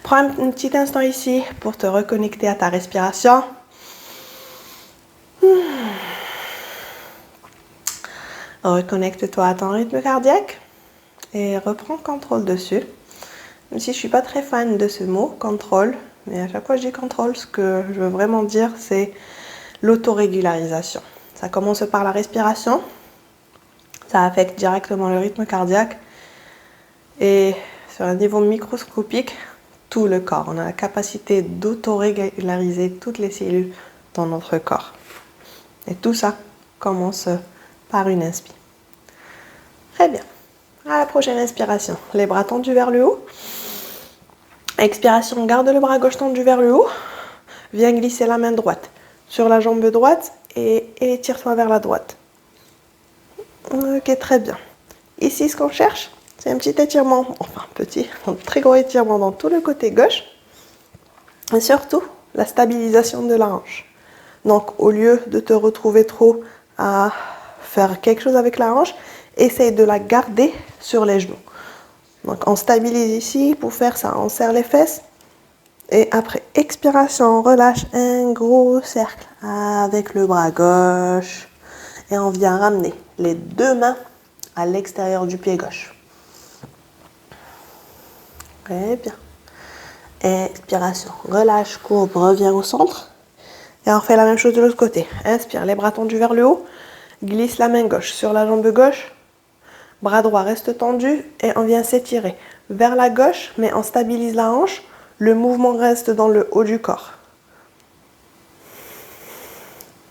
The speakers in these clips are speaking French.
Prends un petit instant ici pour te reconnecter à ta respiration. Reconnecte-toi à ton rythme cardiaque et reprends contrôle dessus. Même si je ne suis pas très fan de ce mot, contrôle, mais à chaque fois que je dis contrôle, ce que je veux vraiment dire, c'est l'autorégularisation. Ça commence par la respiration, ça affecte directement le rythme cardiaque et sur un niveau microscopique, tout le corps. On a la capacité d'autorégulariser toutes les cellules dans notre corps. Et tout ça commence par une inspire. Très bien. À la prochaine inspiration, les bras tendus vers le haut. Expiration, garde le bras gauche tendu vers le haut. Viens glisser la main droite sur la jambe droite et étire-toi vers la droite. Ok, très bien. Ici, ce qu'on cherche, c'est un petit étirement, enfin petit, un très gros étirement dans tout le côté gauche. Et surtout, la stabilisation de la hanche. Donc, au lieu de te retrouver trop à faire quelque chose avec la hanche, essaye de la garder sur les genoux. Donc, on stabilise ici. Pour faire ça, on serre les fesses. Et après expiration, on relâche un gros cercle avec le bras gauche. Et on vient ramener les deux mains à l'extérieur du pied gauche. Très bien. Expiration, relâche, courbe, reviens au centre. Et on refait la même chose de l'autre côté. Inspire, les bras tendus vers le haut. Glisse la main gauche sur la jambe gauche. Bras droit reste tendu et on vient s'étirer vers la gauche, mais on stabilise la hanche. Le mouvement reste dans le haut du corps.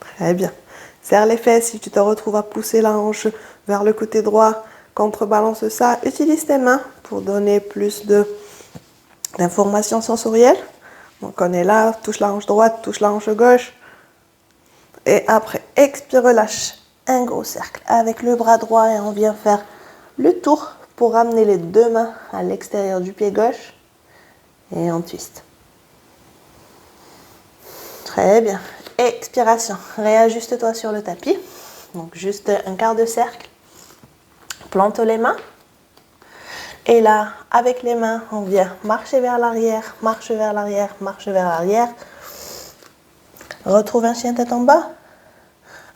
Très bien. Serre les fesses si tu te retrouves à pousser la hanche vers le côté droit. Contrebalance ça. Utilise tes mains pour donner plus d'informations sensorielles. Donc on est là, touche la hanche droite, touche la hanche gauche. Et après, expire, relâche un gros cercle avec le bras droit et on vient faire le tour pour ramener les deux mains à l'extérieur du pied gauche. Et on twist. Très bien. Expiration. Réajuste-toi sur le tapis. Donc juste un quart de cercle. Plante les mains. Et là, avec les mains, on vient marcher vers l'arrière, marche vers l'arrière, marche vers l'arrière. Retrouve un chien tête en bas.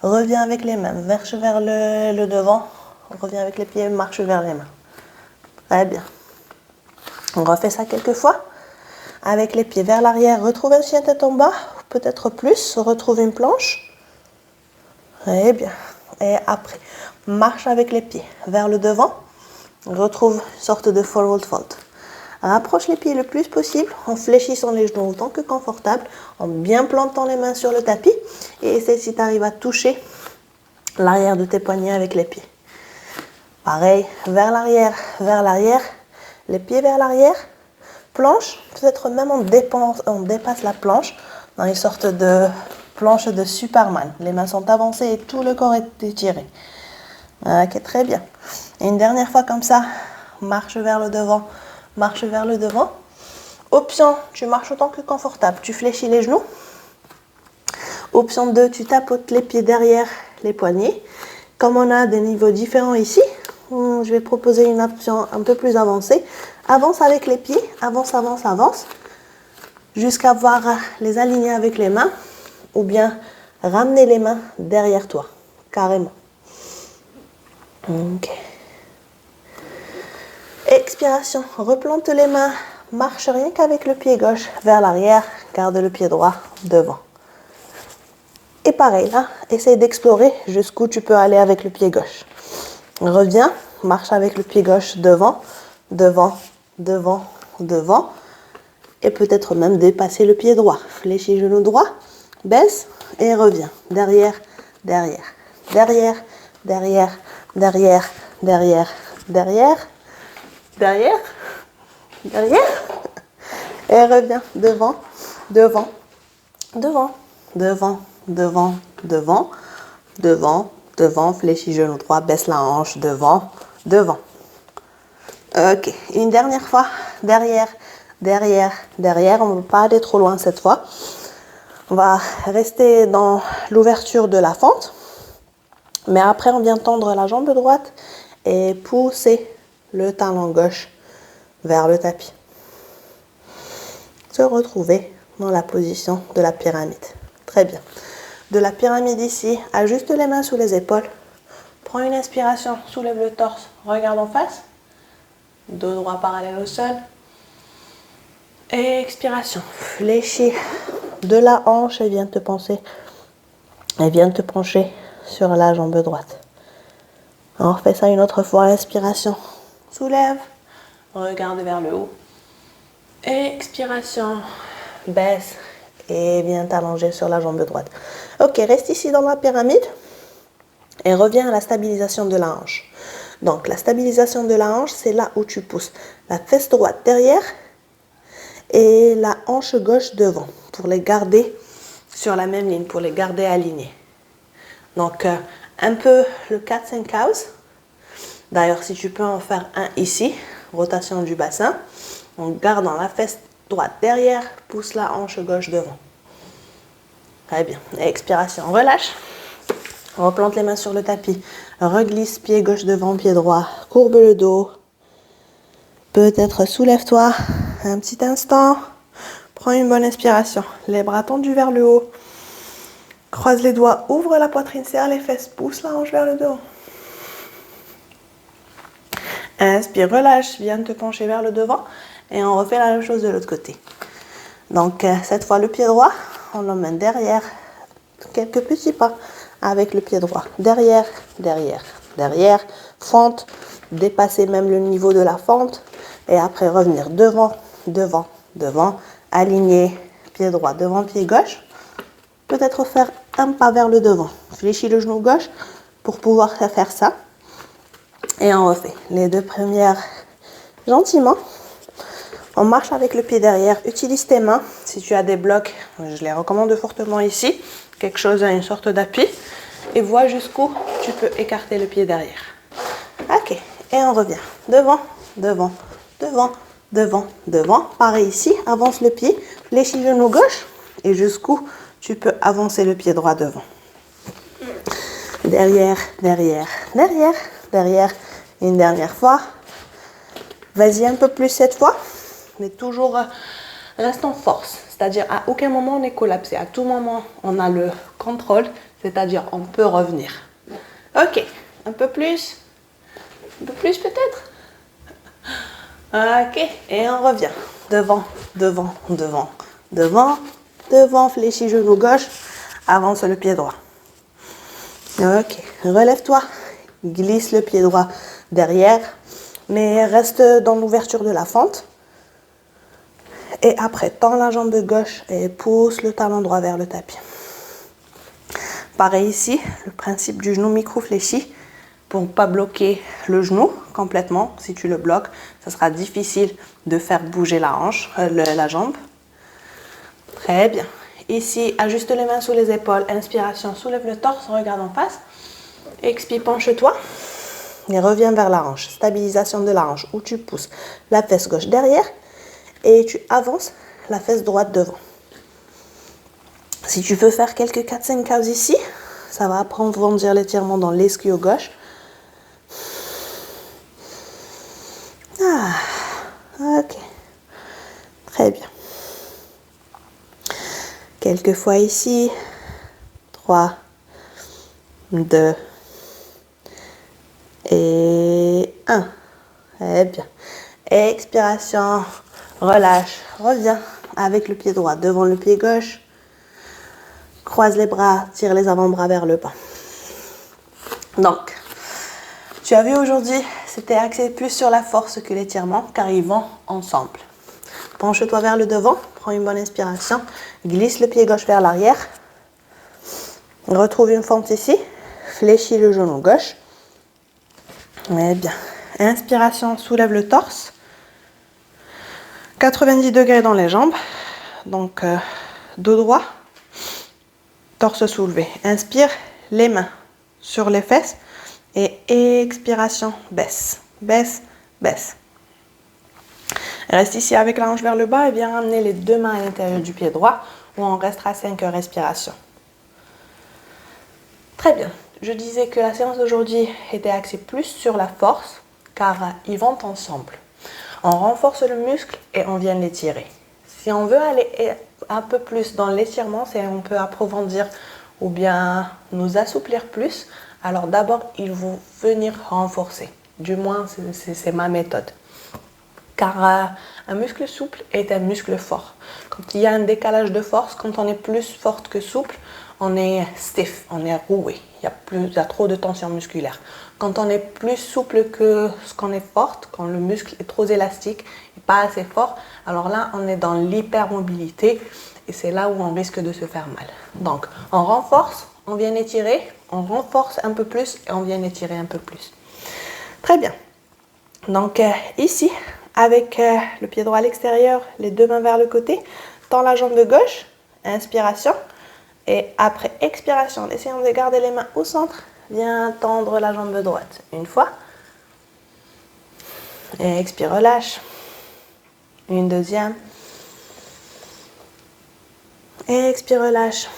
Reviens avec les mains, marche vers le devant. Reviens avec les pieds, marche vers les mains. Très bien. On refait ça quelques fois. Avec les pieds vers l'arrière, retrouve un chien tête en bas, peut-être plus, retrouve une planche. Très bien. Et après, marche avec les pieds vers le devant, retrouve une sorte de forward fold. Rapproche les pieds le plus possible en fléchissant les genoux autant que confortable, en bien plantant les mains sur le tapis et essaie si tu arrives à toucher l'arrière de tes poignets avec les pieds. Pareil, vers l'arrière, les pieds vers l'arrière. Planche, peut-être même on dépasse la planche dans une sorte de planche de Superman. Les mains sont avancées et tout le corps est étiré. Ok, très bien. Et une dernière fois comme ça, marche vers le devant, marche vers le devant. Option, tu marches autant que confortable, tu fléchis les genoux. Option 2, tu tapotes les pieds derrière les poignets. Comme on a des niveaux différents ici, je vais proposer une option un peu plus avancée. Avance avec les pieds, avance, avance, avance, jusqu'à voir les aligner avec les mains, ou bien ramener les mains derrière toi, carrément. Ok. Expiration, replante les mains, marche rien qu'avec le pied gauche vers l'arrière, garde le pied droit devant. Et pareil, là, essaye d'explorer jusqu'où tu peux aller avec le pied gauche. Reviens, marche avec le pied gauche devant, devant, devant, devant. Et peut-être même dépasser le pied droit. Fléchis genou droit, baisse et reviens. Derrière, derrière, derrière, derrière, derrière, derrière, derrière, derrière, derrière. Et reviens devant, devant, devant, devant, devant, devant, devant, devant, fléchis genou droit, baisse la hanche, devant, devant. Ok, une dernière fois, derrière, derrière, derrière. On ne va pas aller trop loin cette fois. On va rester dans l'ouverture de la fente. Mais après, on vient tendre la jambe droite et pousser le talon gauche vers le tapis. Se retrouver dans la position de la pyramide. Très bien. De la pyramide ici, ajuste les mains sous les épaules. Prends une inspiration, soulève le torse, regarde en face. Dos droit parallèle au sol. Expiration, fléchis de la hanche et viens te pencher. Et viens te pencher sur la jambe droite. On refait ça une autre fois. Inspiration, soulève, regarde vers le haut. Expiration, baisse et viens t'allonger sur la jambe droite. Ok, reste ici dans la pyramide et reviens à la stabilisation de la hanche. Donc la stabilisation de la hanche, c'est là où tu pousses la fesse droite derrière et la hanche gauche devant pour les garder sur la même ligne, pour les garder alignés. Donc un peu le cat and cows. D'ailleurs, si tu peux en faire un ici, rotation du bassin, en gardant la fesse droite derrière, pousse la hanche gauche devant. Très bien. Expiration, relâche. Replante les mains sur le tapis. Reglisse pied gauche devant, pied droit. Courbe le dos. Peut-être soulève-toi un petit instant. Prends une bonne inspiration. Les bras tendus vers le haut. Croise les doigts, ouvre la poitrine, serre les fesses, pousse la hanche vers le devant. Inspire, relâche, viens te pencher vers le devant et on refait la même chose de l'autre côté. Donc cette fois le pied droit, on l'emmène derrière, quelques petits pas avec le pied droit. Derrière, derrière, derrière, fente, dépasser même le niveau de la fente et après revenir devant, devant, devant, aligner pied droit devant pied gauche. Peut-être faire un pas vers le devant. Fléchis le genou gauche pour pouvoir faire ça. Et on refait les deux premières gentiment. On marche avec le pied derrière. Utilise tes mains. Si tu as des blocs, je les recommande fortement ici. Quelque chose, une sorte d'appui. Et vois jusqu'où tu peux écarter le pied derrière. Ok. Et on revient. Devant, devant, devant, devant, devant. Pareil ici. Avance le pied. Fléchis le genou gauche. Et jusqu'où tu peux avancer le pied droit devant. Derrière, derrière, derrière, derrière. Une dernière fois. Vas-y un peu plus cette fois. Mais toujours reste en force. C'est-à-dire à aucun moment on est collapsé. À tout moment on a le contrôle. C'est-à-dire on peut revenir. Ok. Un peu plus. Un peu plus peut-être. Ok. Et on revient. Devant, devant, devant, devant. Devant, fléchis genou gauche, avance le pied droit. Ok, relève-toi, glisse le pied droit derrière, mais reste dans l'ouverture de la fente. Et après, tends la jambe gauche et pousse le talon droit vers le tapis. Pareil ici, le principe du genou micro-fléchi pour ne pas bloquer le genou complètement. Si tu le bloques, ça sera difficile de faire bouger la hanche, la jambe. Très bien. Ici, ajuste les mains sous les épaules. Inspiration, soulève le torse, regarde en face. Expire, penche-toi. Et reviens vers la hanche. Stabilisation de la hanche où tu pousses la fesse gauche derrière et tu avances la fesse droite devant. Si tu veux faire quelques 4-5 cows ici, ça va approfondir l'étirement dans l'ischio gauche. Ah, ok. Très bien. Quelques fois ici. 3, 2 et 1. Très bien. Expiration. Relâche. Reviens avec le pied droit devant le pied gauche. Croise les bras, tire les avant-bras vers le bas. Donc, tu as vu aujourd'hui, c'était axé plus sur la force que l'étirement car ils vont ensemble. Penche-toi vers le devant, prends une bonne inspiration, glisse le pied gauche vers l'arrière. Retrouve une fente ici, fléchis le genou gauche. Eh bien, inspiration, soulève le torse. 90 degrés dans les jambes, donc dos droit, torse soulevé. Inspire, les mains sur les fesses et expiration, baisse, baisse, baisse. Reste ici avec la hanche vers le bas et viens ramener les deux mains à l'intérieur du pied droit où on restera 5 respirations. Très bien. Je disais que la séance d'aujourd'hui était axée plus sur la force car ils vont ensemble. On renforce le muscle et on vient l'étirer. Si on veut aller un peu plus dans l'étirement, c'est on peut approfondir ou bien nous assouplir plus. Alors d'abord, il faut venir renforcer. Du moins, c'est ma méthode. Car un muscle souple est un muscle fort. Quand il y a un décalage de force, quand on est plus forte que souple, on est stiff, on est roué. Il y a trop de tension musculaire. Quand on est plus souple que ce qu'on est forte, quand le muscle est trop élastique et pas assez fort, alors là, on est dans l'hypermobilité et c'est là où on risque de se faire mal. Donc, on renforce, on vient étirer, on renforce un peu plus et on vient étirer un peu plus. Très bien. Donc, ici, avec le pied droit à l'extérieur, les deux mains vers le côté, tends la jambe gauche, inspiration. Et après expiration, en essayant de garder les mains au centre, viens tendre la jambe droite. Une fois. Et expire, relâche. Une deuxième. Et expire, relâche.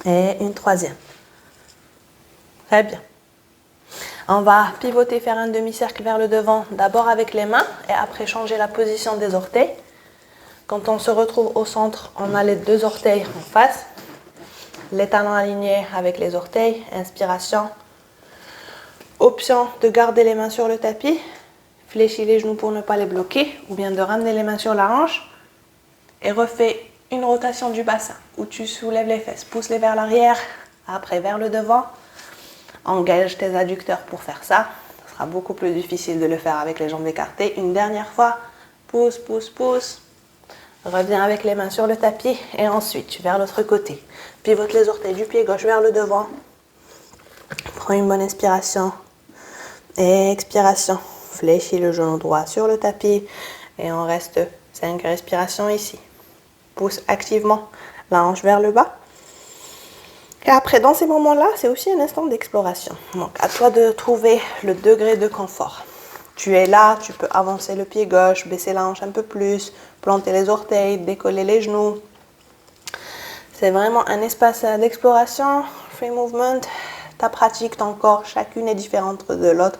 Et une troisième. Très bien. On va pivoter, faire un demi-cercle vers le devant, d'abord avec les mains et après changer la position des orteils. Quand on se retrouve au centre, on a les deux orteils en face, les talons alignés avec les orteils, inspiration. Option de garder les mains sur le tapis, fléchis les genoux pour ne pas les bloquer, ou bien de ramener les mains sur la hanche et refais une rotation du bassin où tu soulèves les fesses, pousse-les vers l'arrière, après vers le devant. Engage tes adducteurs pour faire ça. Ce sera beaucoup plus difficile de le faire avec les jambes écartées. Une dernière fois, pousse, pousse, pousse. Reviens avec les mains sur le tapis et ensuite vers l'autre côté. Pivote les orteils du pied gauche vers le devant. Prends une bonne inspiration. Expiration. Fléchis le genou droit sur le tapis et on reste 5 respirations ici. Pousse activement la hanche vers le bas. Et après, dans ces moments-là, c'est aussi un instant d'exploration. Donc, à toi de trouver le degré de confort. Tu es là, tu peux avancer le pied gauche, baisser la hanche un peu plus, planter les orteils, décoller les genoux. C'est vraiment un espace d'exploration, free movement. Ta pratique, ton corps, chacune est différente de l'autre.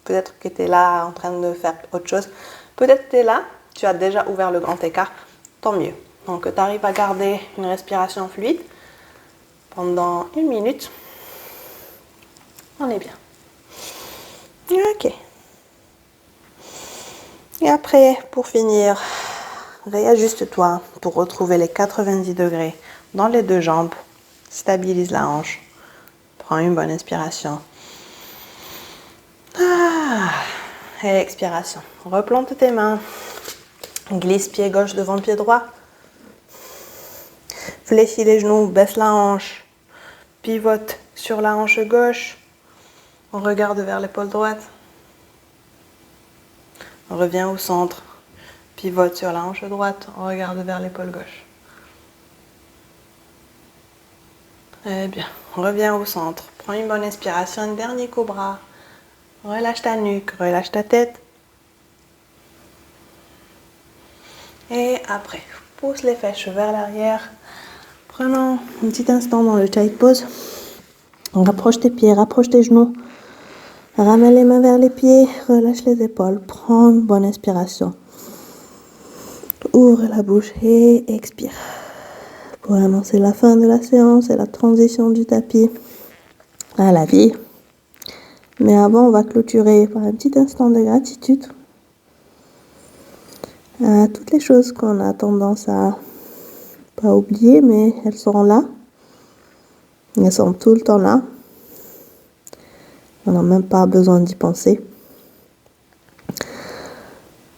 Peut-être que tu es là en train de faire autre chose. Peut-être que tu es là, tu as déjà ouvert le grand écart. Tant mieux. Donc, tu arrives à garder une respiration fluide pendant 1 minute. On est bien. Ok. Et après, pour finir, réajuste-toi pour retrouver les 90 degrés dans les deux jambes. Stabilise la hanche. Prends une bonne inspiration. Et expiration. Replante tes mains. Glisse pied gauche devant pied droit. Fléchis les genoux, baisse la hanche. Pivote sur la hanche gauche. On regarde vers l'épaule droite. On revient au centre. Pivote sur la hanche droite. On regarde vers l'épaule gauche. Eh bien, on revient au centre. Prends une bonne inspiration, un dernier cobra. Relâche ta nuque, relâche ta tête. Et après, pousse les fesses vers l'arrière. Prenons un petit instant dans le child pose. On rapproche tes pieds, rapproche tes genoux. Ramène les mains vers les pieds, relâche les épaules. Prends une bonne inspiration. Ouvre la bouche et expire. Pour annoncer la fin de la séance et la transition du tapis à la vie. Mais avant, on va clôturer par un petit instant de gratitude à toutes les choses qu'on a tendance à pas oublier, mais elles seront là. Elles sont tout le temps là. On n'a même pas besoin d'y penser.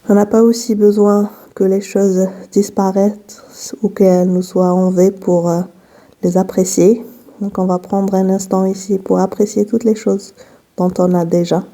On n'a pas aussi besoin que les choses disparaissent ou qu'elles nous soient enlevées pour les apprécier. Donc on va prendre un instant ici pour apprécier toutes les choses dont on a déjà.